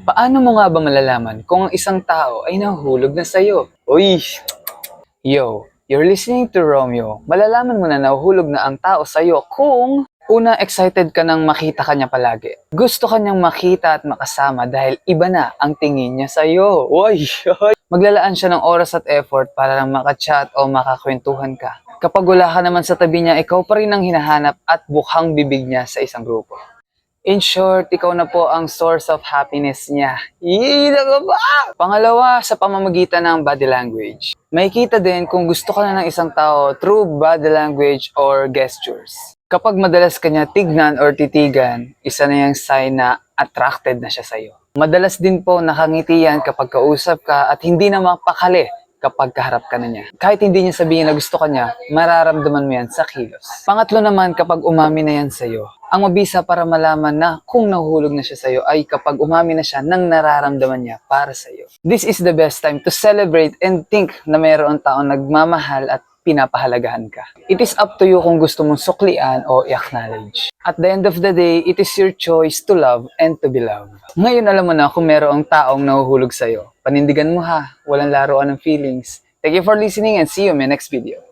Paano mo nga ba malalaman kung ang isang tao ay nahuhulog na sa'yo? Uy! Yo, you're listening to Romeo. Malalaman mo na nahuhulog na ang tao sa'yo kung una, excited ka nang makita kanya palagi. Gusto kanyang makita at makasama dahil iba na ang tingin niya sa'yo. Uy! Maglalaan siya ng oras at effort para lang makachat o makakwentuhan ka. Kapag wala ka naman sa tabi niya, ikaw pa rin ang hinahanap at bukhang bibig niya sa isang grupo. In short, ikaw na po ang source of happiness niya. Ida ka ba? Pangalawa, sa pamamagitan ng body language. Makikita din kung gusto ka na ng isang tao through body language or gestures. Kapag madalas ka niya tignan or titigan, isa na yung sign na attracted na siya sa'yo. Madalas din po nakangiti yan kapag kausap ka at hindi na mapakali kapag kaharap ka na niya. Kahit hindi niya sabihin na gusto ka niya, mararamdaman mo yan sa kilos. Pangatlo naman, kapag umami na yan sa'yo. Ang mabisa para malaman na kung nahuhulog na siya sa'yo ay kapag umami na siya ng nararamdaman niya para sa'yo. This is the best time to celebrate and think na mayroon taong nagmamahal at pinapahalagahan ka. It is up to you kung gusto mong suklian o i-acknowledge. At the end of the day, it is your choice to love and to be loved. Ngayon alam mo na kung mayroong taong nahuhulog sa'yo. Panindigan mo ha, walang laruan ng feelings. Thank you for listening and see you in my next video.